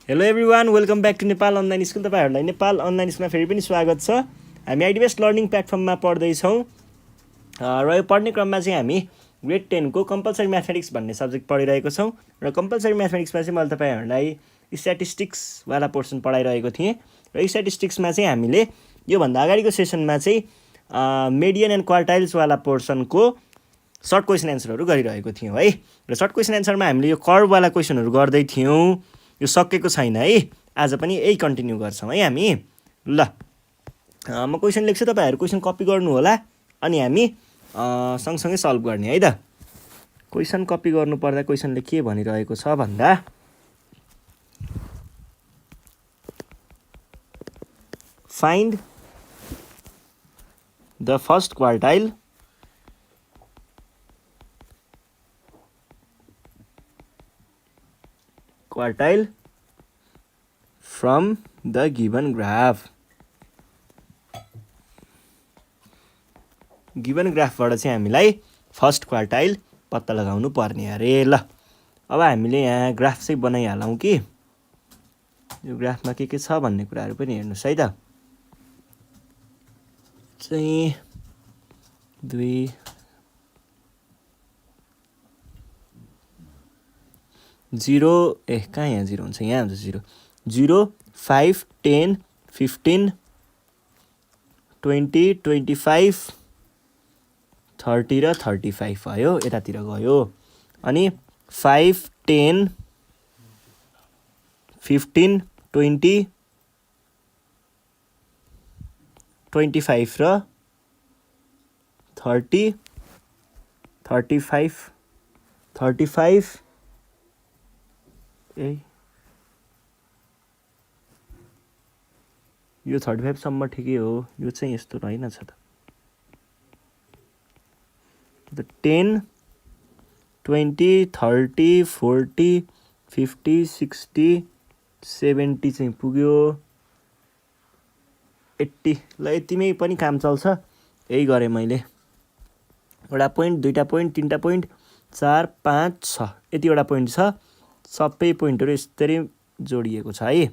Hello everyone, welcome back to Nepal online school. तपाईँहरूलाई Nepal online स्कुलमा फेरि पनि स्वागत छ। हामी आइडिबेस्ट लर्निङ प्लेटफर्ममा पढ्दैछौँ र यो पढ्ने क्रममा चाहिँ हामी ग्रेड 10 को कम्पलसरी म्याथमेटिक्स भन्ने सब्जेक्ट पढिरहेको छौँ र कम्पलसरी म्याथमेटिक्समा चाहिँ मैले तपाईँहरूलाई स्ट्याटिस्टिक्सवाला पोर्सन पढाइरहेको थिएँ र स्ट्याटिस्टिक्समा चाहिँ हामीले योभन्दा अगाडिको सेसनमा चाहिँ मेडियन एन्ड क्वार्टाइल्सवाला पोर्सनको सर्ट क्वेसन एन्सरहरू गरिरहेको थियौँ है। र सर्ट क्वेसन एन्सरमा हामीले यो कर्ववाला क्वेसनहरू गर्दै थियौँ, यो सकेको छैन है। आज पनि यही कन्टिन्यू गर्छौँ है हामी। ल म क्वेसन लेख्छु, तपाईँहरू क्वेसन कपी गर्नु होला अनि हामी सँगसँगै सल्भ गर्ने है त। क्वेसन कपी गर्नुपर्दा क्वेसनले के भनिरहेको छ भन्दा find the first quartile from the given graph। Given ग्राफबाट चाहिँ हामीलाई फर्स्ट क्वार्टाइल पत्ता लगाउनु पर्ने अरे। ल अब हामीले यहाँ ग्राफ चाहिँ बनाइहालौँ कि यो ग्राफमा के छ भन्ने कुराहरू पनि हेर्नुहोस् है त। चाहिँ 2 0 कहाँ यहाँ 0 हुन्छ, यहाँ हुन्छ 0 0 5 10 15 20 25 30 र 35 भयो, यतातिर गयो। अनि 5 10 15 20 25 र 30 35 35 यो 35 सम्म ठिकै हो, यो चाहिँ यस्तो रहेन छ त। 10 20 30 40 50 60 70 चाहिँ पुग्यो, 80। ल यतिमै पनि काम चल्छ। यही गरेँ मैले, एउटा पोइन्ट, दुईवटा पोइन्ट, तिनवटा पोइन्ट, 4 5 6 यतिवटा पोइन्ट छ। सबै पोइन्टहरू यसरी जोडिएको छ है,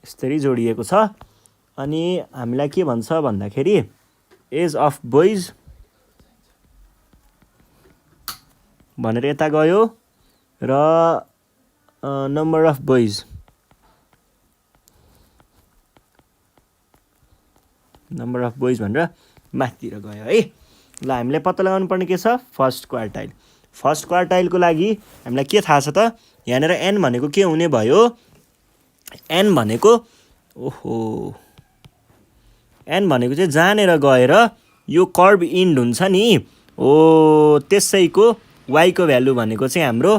यसरी जोडिएको छ। अनि हामीलाई के भन्छ भन्दाखेरि एज अफ बोइज भनेर यता गयो र नम्बर अफ बोइज भनेर माथितिर गयो है। ल हामीले पत्ता लगाउनु पर्ने के छ, फर्स्ट क्वार्टाइल। फर्स्ट क्वार्टाइलको लागि हामीलाई के थाहा छ त, यहाँनिर एन भनेको के हुने भयो, एन भनेको एन भनेको चाहिँ जहाँनिर गएर यो कर्भ इन्ड हुन्छ नि, त्यसैको वाइको भ्यालु भनेको चाहिँ हाम्रो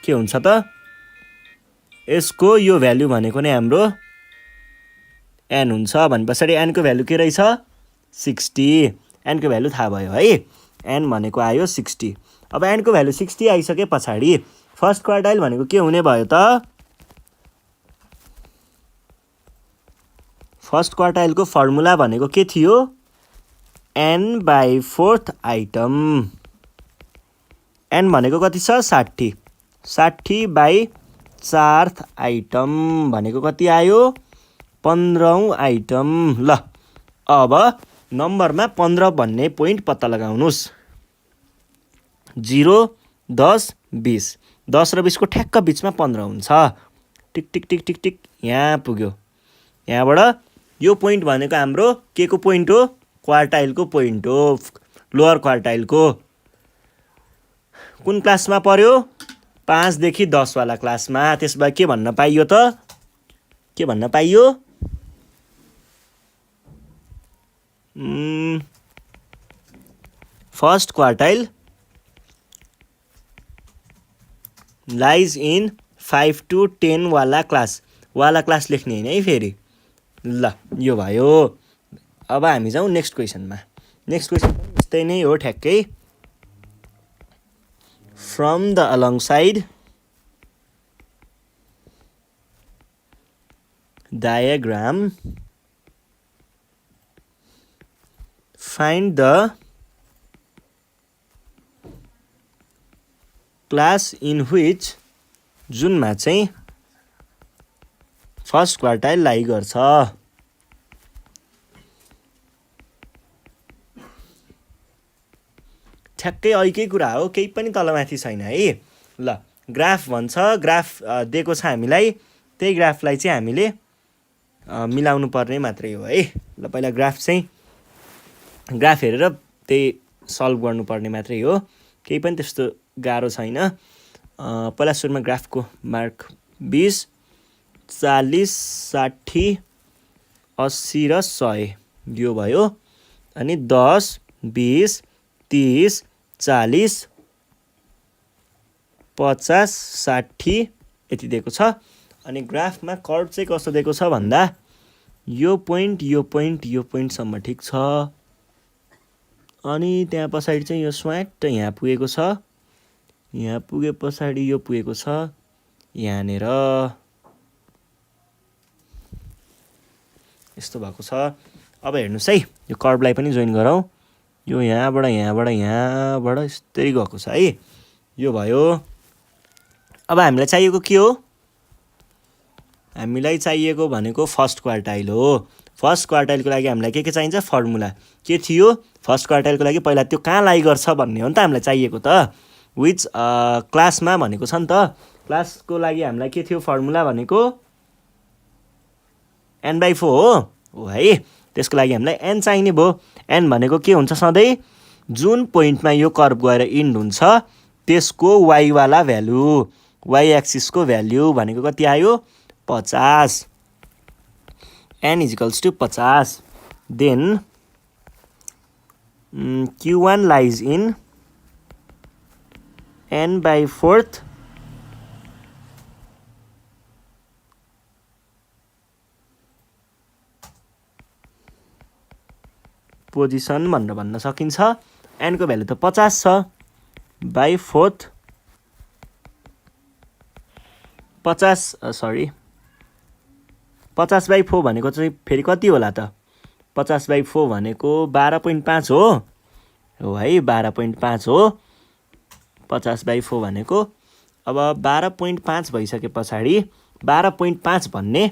के हुन्छ त, यसको यो भ्यालु भनेको नै हाम्रो एन हुन्छ। भने पछाडि एनको भ्यालु के रहेछ, 60। एनको भ्यालु थाहा भयो है, एन भनेको आयो 60। अब एनको भ्यालु 60 आइसके पछाडि फर्स्ट क्वार्टाइल भनेको के हुने भयो त, फर्स्ट क्वार्टाइलको फर्मुला भनेको के थियो, n/4 आइटम। n भनेको कति छ, 60। 60/4 आइटम भनेको कति आयो, 15औं आइटम। ल अब नम्बरमा 15 भन्ने पोइन्ट पत्ता लगाउनुहोस्। 0 10 20, 10 र 20 को ठ्याक्क बिचमा 15 हुन्छ। टिक टिक टिक टिक टिक, यहाँ पुग्यो। यहाँबाट यो पोइन्ट भनेको हाम्रो के को पोइन्ट हो, क्वार्टाइलको पोइन्ट हो, लोअर क्वार्टाइलको। कुन क्लासमा पर्यो, 5 देखि 10 वाला क्लासमा। त्यसबाट के भन्न पाइयो त, के भन्न पाइयो, first quartile lies in 5 to 10 वाला क्लास। वाला क्लास लेख्ने होइन है फेरि। ल यो भयो। अब हामी जाउँ नेक्स्ट क्वेसनमा। नेक्स्ट क्वेसन यस्तै नै हो ठ्याक्कै। From the along side diagram find the class in which जुनमा चाहिँ फर्स्ट क्वार्टाइल लाई गर्छ। ठ्याक्कै ऐकै कुरा हो, केही पनि तलमाथि छैन है। ल ग्राफ भन्छ, ग्राफ दिएको छ हामीलाई, त्यही ग्राफलाई चाहिँ हामीले मिलाउनु पर्ने मात्रै हो है। ल पहिला ग्राफ हेरेर त्यही सल्भ गर्नुपर्ने मात्रै हो, केही पनि त्यस्तो गाह्रो छैन। पहिला सुरुमा ग्राफको मार्क 20, 40, 60, 80 र 100 यो भयो। अनि 10, 20, 30, 40, 50, 60 यति दिएको छ। अनि ग्राफमा कर्भ चाहिँ कस्तो दिएको छ भन्दा यो पोइन्ट यो पोइन्ट यो पोइन्टसम्म ठिक छ, अनि त्यहाँ पछाडि चाहिँ यो स्वाट यहाँ पुगेको छ, यहाँ पुगे पछाडि यो पुगेको छ यहाँनिर, यस्तो भएको छ। अब हेर्नुहोस् है, यो कर्भलाई पनि जोइन गरौँ। यो यहाँबाट यस्तै गएको छ है, यो भयो। अब हामीलाई चाहिएको के हो? हामीलाई चाहिएको भनेको फर्स्ट क्वार्टाइल हो। फर्स्ट क्वार्टाइलको लागि हामीलाई के चाहिन्छ? फर्मुला के थियो? फर्स्ट क्वार्टाइलको लागि पहिला त्यो कहाँ लाई गर्छ भन्ने हो नि त हामीलाई चाहिएको त। विच क्लासमा भनेको छ नि त। क्लासको लागि हामीलाई के थियो फर्मुला भनेको? n/4 हो है। त्यसको लागि हामीलाई n चाहिने भयो। n भनेको के हुन्छ सधैँ? जुन पोइन्टमा यो कर्भ गएर इन्ड हुन्छ त्यसको y वाला भ्यालु, y एक्सिसको भ्यालु भनेको कति आयो? 50। n = 50। Then Q1 lies in n/4 position भनेर भन्न सकिन्छ। n को भ्यालु त 50 छ, /4 50/4 भनेको चाहिँ फेरि कति होला त? 50/4 भनेको 12.5 हो है, 12.5 हो 50/4 भनेको। अब 12.5 भइसके पछाडि 12.5 भन्ने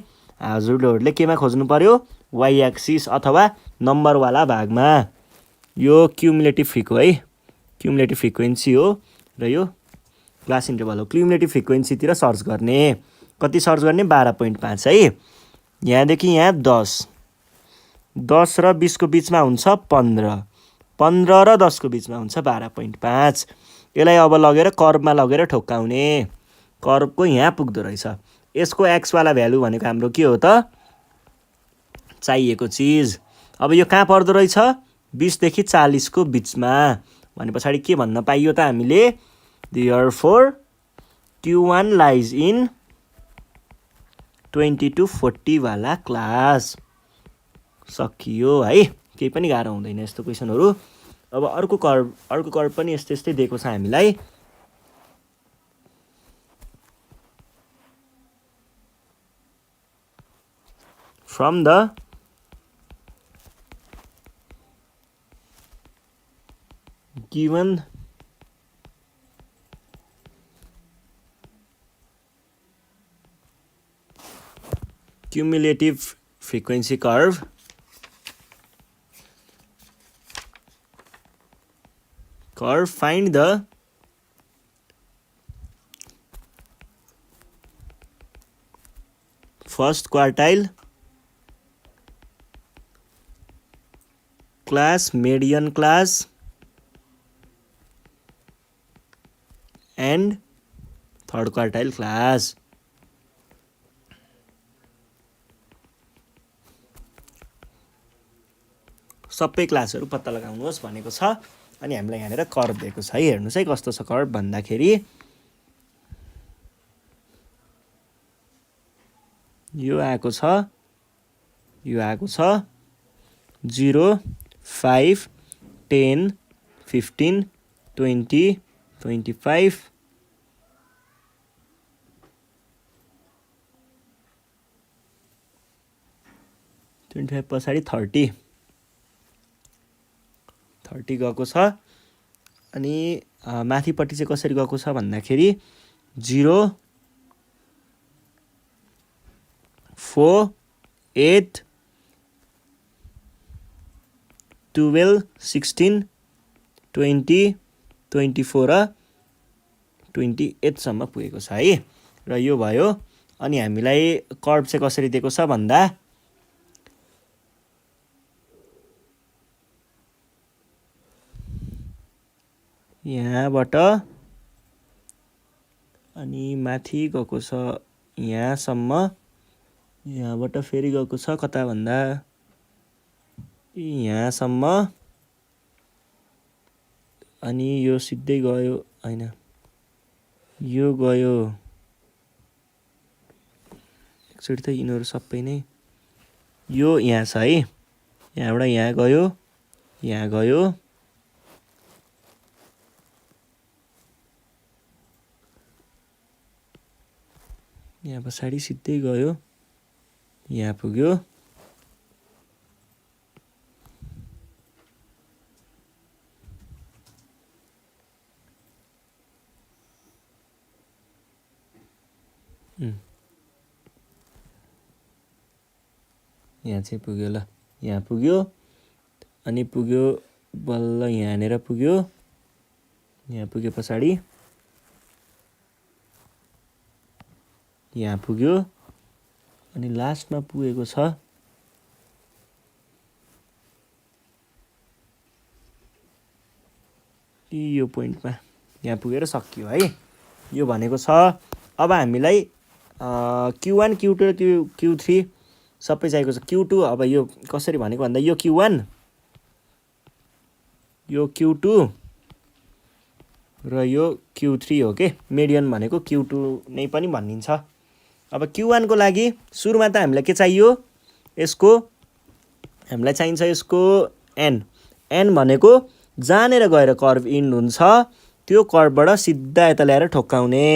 हजुरहरूले केमा खोज्नु पर्यो? y एक्सिस अथवा नम्बरवाला भागमा। यो क्युमुलेटिभ फ्रिक हो है, क्युमुलेटिभ फ्रिक्वेन्सी हो र यो क्लास इन्टरभल हो। क्युमुलेटिभ फ्रिक्वेन्सीतिर सर्च गर्ने। कति सर्च गर्ने? 12.5 है। यहाँदेखि यहाँ 10 र 20 को बिचमा हुन्छ 15, 15 र 10 को बिचमा हुन्छ 12.5। यसलाई अब लगेर कर्भमा लगेर ठोक्काउने। कर्भको यहाँ पुग्दो रहेछ। यसको एक्सवाला भ्यालु भनेको हाम्रो के हो त? चाहिएको चिज। अब यो कहाँ पर्दो रहेछ? 20 देखि 40 को बिचमा। भने पछाडि के भन्न पाइयो त हामीले? Therefore Q1 lies in 20 to 40 वाला क्लास। सकियो है, केही पनि गाह्रो हुँदैन यस्तो क्वेसनहरू। अब अर्को कर्भ पनि यस्तै दिएको छ हामीलाई। From the given cumulative frequency curve, find the first quartile, class, median class and third quartile class। सबै क्लासहरू पत्ता लगाउनुहोस् भनेको छ। अनि हामीलाई यहाँनिर कर्भ दिएको छ है। हेर्नुहोस् है कस्तो छ कर्भ भन्दाखेरि यो आएको छ, यो आएको छ 0, 5, 10, 15, 20, 25, 25 पछाडि 30 गएको छ। अनि माथिपट्टि चाहिँ कसरी गएको छ भन्दाखेरि 0 4 8 12 16 20 24 र 28 सम्म पुगेको छ है। र यो भयो। अनि हामीलाई कर्भ चाहिँ कसरी दिएको छ भन्दा यहाँबाट अनि माथि गएको छ यहाँसम्म, यहाँबाट फेरि गएको छ कता भन्दा यहाँसम्म, अनि यो सिधै गयो हैन, यो गयो एकचोटि त यिनीहरू सबै नै यो यहाँ छ है, यहाँबाट यहाँ गयो, यहाँ गयो, यहाँ पछाडि सिधै गयो, यहाँ पुग्यो, यहाँ चाहिँ पुग्यो ल, यहाँ पुग्यो, अनि पुग्यो बल्ल यहाँनिर पुग्यो, यहाँ पुग्यो पछाडि यहाँ पुग्यो, अनि लास्टमा पुगेको छ यो पोइन्टमा, यहाँ पुगेर सकियो है। यो भनेको छ। अब हामीलाई Q1 Q2 र Q3 सबै चाहिएको छ। Q2 अब यो कसरी भनेको भन्दा यो Q1 यो Q2 र यो Q3 हो के। मिडियन भनेको Q2 नै पनि भनिन्छ। अब Q1 को लागि सुरुमा त हामीलाई के चाहियो, यसको हामीलाई चाहिन्छ यसको n। n भनेको जानेर गएर कर्भ इन्ड हुन्छ, त्यो कर्भबाट सिधा यता ल्याएर ठोक्काउने।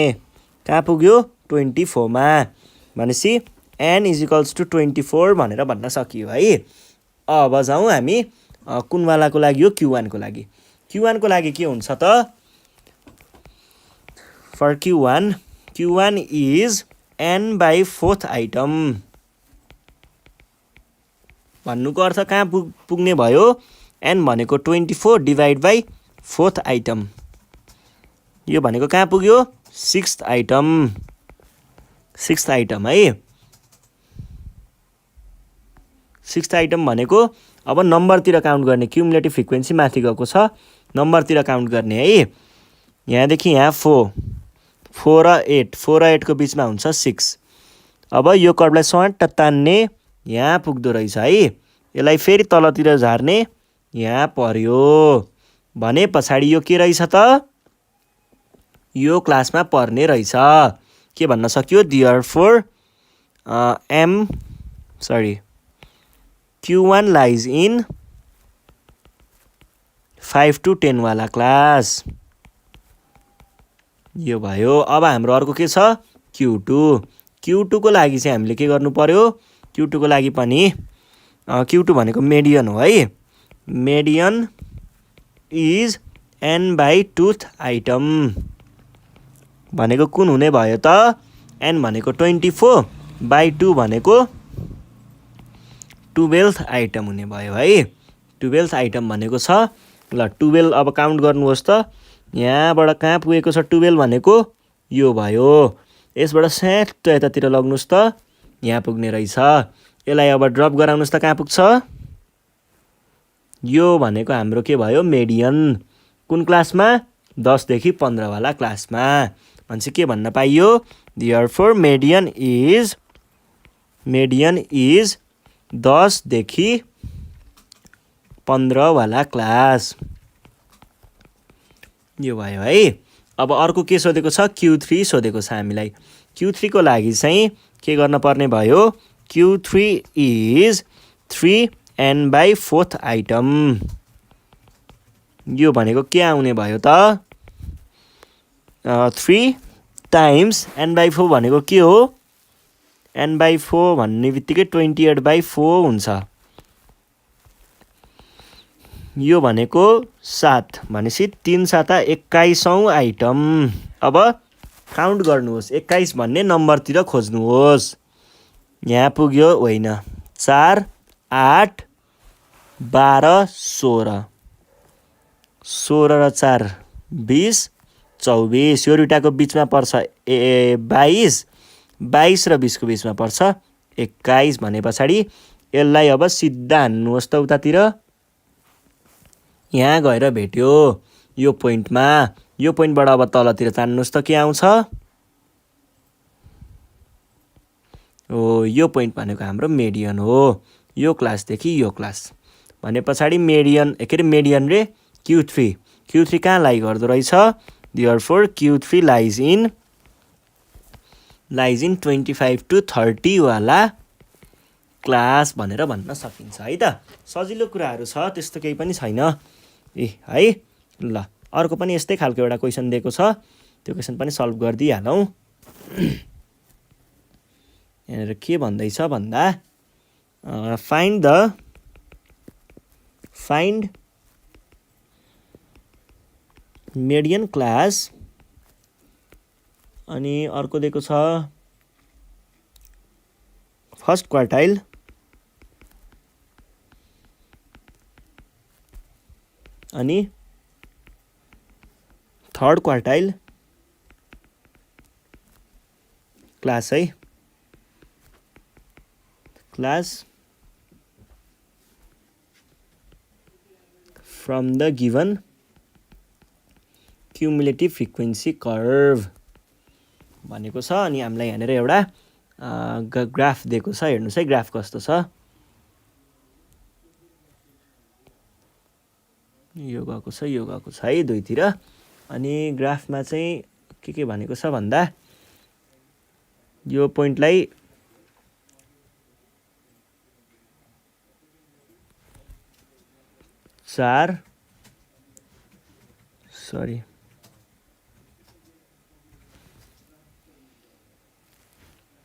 कहाँ पुग्यो 24 मा, भनेपछि n = 24 भनेर भन्न सकियो है। अब जाउँ हामी कुन वालाको लागि हो, Q1 को लागि। Q1 को लागि के हुन्छ त, for Q1 is n/4th item. भन्नुको अर्थ कहाँ पुग्ने भयो, n भनेको 24 / 4th आइटम। यो भनेको कहाँ पुग्यो 6th आइटम, 6th आइटम है। 6th आइटम भनेको अब नम्बरतिर काउन्ट गर्ने, क्युमुलेटिभ फ्रिक्वेन्सी माथि गएको छ, नम्बरतिर काउन्ट गर्ने है। यहाँदेखि यहाँ 4 र 8 को बिचमा हुन्छ 6। अब यो कर्भलाई स्वाट तान्ने, यहाँ पुग्दो रहेछ है। यसलाई फेरि तलतिर झार्ने, यहाँ पर्यो भने पछाडि यो के रहेछ त, यो क्लासमा पर्ने रहेछ। के भन्न सक्यो, therefore Q1 lies in 5 to 10 वाला क्लास। यो भयो। अब हाम्रो अर्को के छ, Q2 को लागि चाहिँ हामीले के गर्नु पर्यो, Q2 को लागि पनि Q2 भनेको मेडियन हो है। मेडियन इज n/2th आइटम भनेको कुन हुने भयो त, n भनेको 24/2 भनेको 12th आइटम हुने भयो है। 12th आइटम भनेको छ ल। 12 अब काउन्ट गर्नुहोस् त, यहाँबाट कहाँ पुगेको छ 12 भनेको यो भयो। यसबाट स्याट यतातिर लग्नुहोस् त, यहाँ पुग्ने रहेछ। यसलाई अब ड्रप गराउनुहोस् त, कहाँ पुग्छ, यो भनेको हाम्रो के भयो मेडियन। कुन क्लासमा, 10 देखि 15 वाला क्लासमा। भनेपछि के भन्न पाइयो, देयरफोर मेडियन इज 10 देखि 15 वाला क्लास। यो भयो है। अब अर्को के सोधेको छ, Q3 सोधेको छ हामीलाई। Q3 को लागि चाहिँ के गर्न पर्ने भयो, Q3 इज 3n/4th आइटम। यो भनेको के आउने भयो त, 3 टाइम्स n/4 भनेको के हो, n/4 भन्ने बित्तिकै 28/4 हुन्छ। यो भनेको 7 भनेपछि 3 7 21औं आइटम। अब काउन्ट गर्नुहोस्, 21 भन्ने नम्बरतिर खोज्नुहोस्। यहाँ पुग्यो, होइन, 4 8 12 16 16 र 4 20 24। यो दुइटाको बिचमा पर्छ 22 22 र 20 को बिचमा पर्छ 21 भने पछाडि यसलाई अब सिधा हान्नुहोस् त उतातिर। यहाँ गएर भेट्यो यो पोइन्टमा। यो पोइन्टबाट अब तलतिर तान्नुहोस् त के आउँछ। हो, यो पोइन्ट भनेको हाम्रो मेडियन हो। यो क्लासदेखि यो क्लास भने पछाडि मेडियन मेडियन रे Q3 कहाँ लाई गर्दो रहेछ। Therefore Q3 lies in 25 to 30 वाला क्लास भनेर भन्न सकिन्छ है त। सजिलो कुराहरू छ, त्यस्तो केही पनि छैन है। ल, अर्को पनि यस्तै खालको एउटा क्वेसन दिएको छ, त्यो क्वेसन पनि सल्भ गरिदिइहालौँ। यहाँनिर के भन्दैछ भन्दा फाइन्ड मेडियन क्लास, अनि अर्को दिएको छ फर्स्ट क्वार्टाइल अनि थर्ड क्वार्टाइल क्लास है। Class from the given cumulative frequency curve भनेको छ। अनि हामीलाई यहाँनिर एउटा ग्राफ दिएको छ, हेर्नुहोस् है ग्राफ कस्तो छ। यो गएको छ है दुईतिर। अनि ग्राफमा चाहिँ के भनेको छ भन्दा यो पोइन्टलाई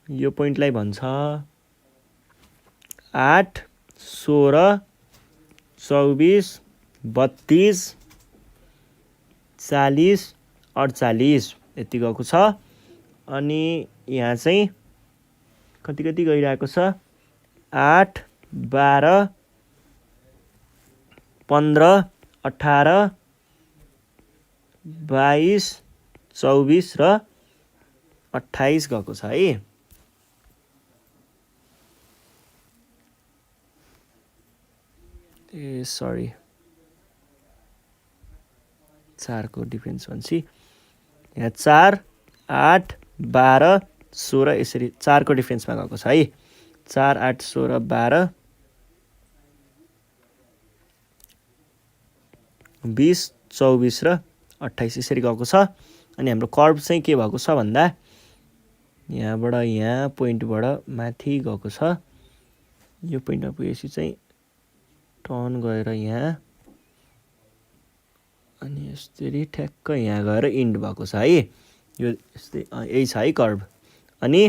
यो पोइन्टलाई भन्छ 8 16 24 32 40 48 यति गएको छ। अनि यहाँ चाहिँ कति गइरहेको छ 8 12 15 18 22 24 र 28 गएको छ है। सरी 4 को डिफरेन्स भन्छ यहाँ 4 8 12 16 यसरी 4 को डिफरेन्समा गएको छ है। 4 8 16 12 20 24 र 28 यसरी गएको छ। अनि हाम्रो कर्भ चाहिँ के भएको छ भन्दा यहाँबाट यहाँ पोइन्टबाट माथि गएको छ। यो पोइन्टमा पुगेपछि चाहिँ टर्न गएर यहाँ अनि यसरी ठ्याक्क यहाँ गएर इन्ड भएको छ है। यो यस्तै यही छ है कर्भ। अनि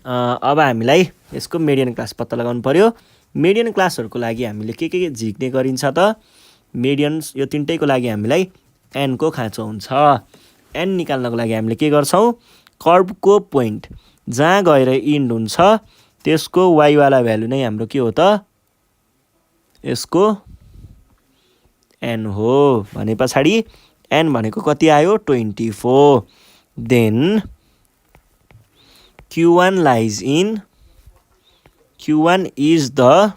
अब हामीलाई यसको मेडियन क्लास पत्ता लगाउनु पर्यो। मेडियन क्लासहरूको लागि हामीले के झिक्ने गरिन्छ त मेडियन यो तिनटैको लागि हामीलाई n को खाँचो हुन्छ। n निकाल्नको लागि हामीले के गर्छौँ कर्भको पोइन्ट जहाँ गएर इन्ड हुन्छ त्यसको y वाला भ्यालु नै हाम्रो के हो त यसको n हो भने पछाडि n भनेको कति आयो 24। Then Q1 lies in Q1 is the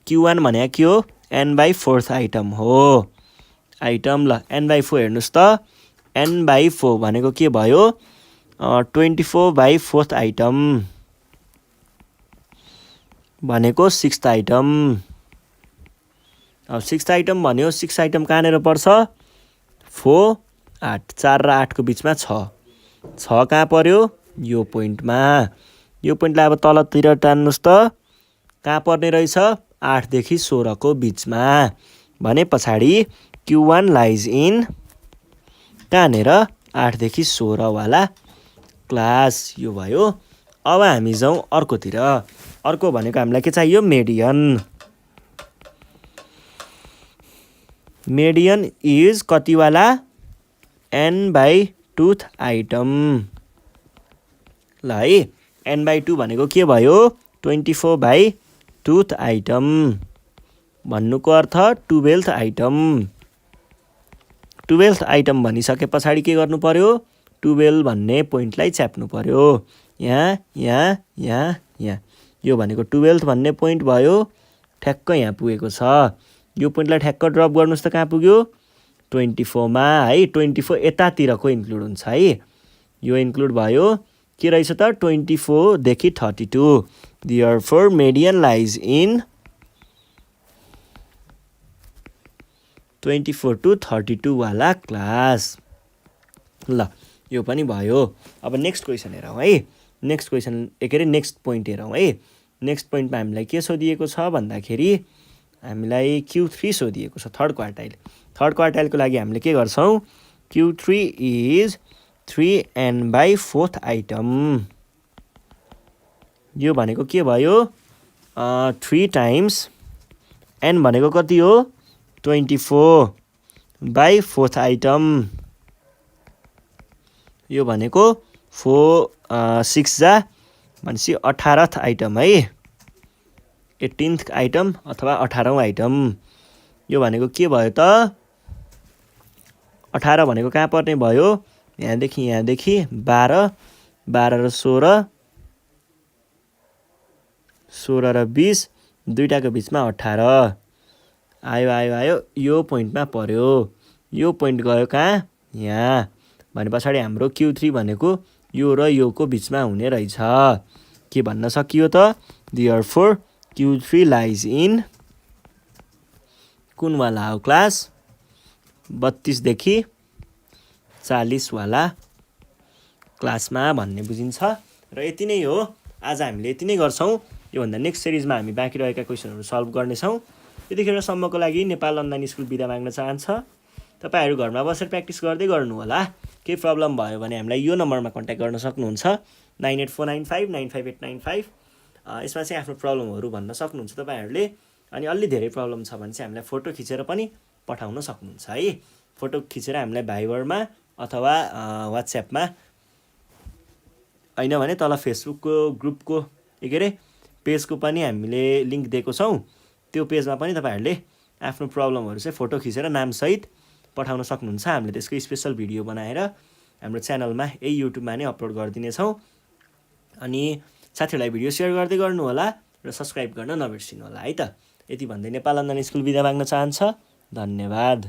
Q1 भने के हो n/4 आइटम हो। आइटम ल n/4 हेर्नुहोस् त n/4 भनेको के भयो 24/4 आइटम भनेको 6th आइटम। अब 6th आइटम भन्यो 6 आइटम कहाँनिर पर्छ 4 8 4 र 8 को बिचमा 6 कहाँ पर्यो यो पोइन्टमा। यो पोइन्टलाई अब तलतिर टान्नुहोस् त कहाँ पर्ने रहेछ 8 देखि 16 को बिचमा भने पछाडि Q1 लाइज इन कहाँनिर 8 देखि 16 वाला क्लास। यो भयो। अब हामी जाउँ अर्कोतिर। अर्को भनेको हामीलाई के चाहियो मेडियन। मेडियन इज कतिवाला n/2th आइटम। ल है n/2 भनेको के भयो 24/2th आइटम भन्नुको अर्थ 12th आइटम। 12th आइटम भनिसके पछाडि के गर्नु पर्यो 12 भन्ने पोइन्टलाई च्याप्नु पर्यो। यहाँ यो भनेको 12th भन्ने पोइन्ट भयो ठ्याक्क यहाँ पुगेको छ। यो पोइन्टलाई ठ्याक्क ड्रप गर्नुहोस् त कहाँ पुग्यो 24 मा है। 24 यतातिरको इन्क्लुड हुन्छ है। यो इन्क्लुड भयो के रहेछ त 24 देखि 32। Therefore median lies in 24 to 32 वाला क्लास। ल यो पनि भयो। अब नेक्स्ट क्वेसन हेरौँ है। नेक्स्ट क्वेसन नेक्स्ट पोइन्ट हेरौँ है। नेक्स्ट पोइन्टमा हामीलाई के सोधिएको छ भन्दाखेरि हामीलाई Q3 सोधिएको छ थर्ड क्वार्टाइल। थर्ड क्वार्टाइलको लागि हामीले के गर्छौँ Q3 इज 3n/4th आइटम। यो भनेको के भयो 3 टाइम्स n भनेको कति हो 24/4th आइटम। यो भनेको 6 जा भनेपछि 18th आइटम है। 18th आइटम अथवा 18औं आइटम। यो भनेको के भयो त 18 भनेको कहाँ पर्ने भयो यहाँदेखि 12 र 16 र 20 दुईटाको बिचमा 18 आयो यो पोइन्टमा पर्यो। यो पोइन्ट गयो कहाँ यहाँ भने पछाडि हाम्रो Q3 भनेको यो र योको बिचमा हुने रहेछ। के भन्न सकियो त देयरफोर Q3 लाइज इन कुन वाला हो क्लास 32 देखि 40 वाला क्लासमा भन्ने बुझिन्छ। र यति नै हो। आज हामीले यति नै गर्छौँ। योभन्दा नेक्स्ट सिरिजमा हामी बाँकी रहेका क्वेसनहरू सल्भ गर्नेछौँ। त्यतिखेरसम्मको लागि नेपाल अनलाइन स्कुल बिदा माग्न चाहन्छ। तपाईँहरू घरमा बसेर प्र्याक्टिस गर्दै गर्नु होला। केही प्रब्लम भयो भने हामीलाई यो नम्बरमा कन्ट्याक्ट गर्न सक्नुहुन्छ 9849595895। यसमा चाहिँ आफ्नो प्रब्लमहरू भन्न सक्नुहुन्छ तपाईँहरूले। अनि अलि धेरै प्रब्लम छ भने चाहिँ हामीलाई फोटो खिचेर पनि पठाउन सक्नुहुन्छ है। फोटो खिचेर हामीलाई भाइबरमा अथवा वाट्सएपमा होइन भने तल फेसबुकको ग्रुपको पेजको पनि हामीले लिङ्क दिएको छौँ। त्यो पेजमा पनि तपाईँहरूले आफ्नो प्रब्लमहरू चाहिँ फोटो खिचेर नामसहित पठाउन सक्नुहुन्छ। हामीले त्यसको स्पेसल भिडियो बनाएर हाम्रो च्यानलमा यही युट्युबमा नै अपलोड गरिदिनेछौँ। अनि साथीहरूलाई भिडियो सेयर गर्दै गर्नु होला र सब्सक्राइब गर्न नबिर्सिनु होला है त। यति भन्दै नेपाल अनलाइन स्कुल बिदा माग्न चाहन्छ। धन्यवाद।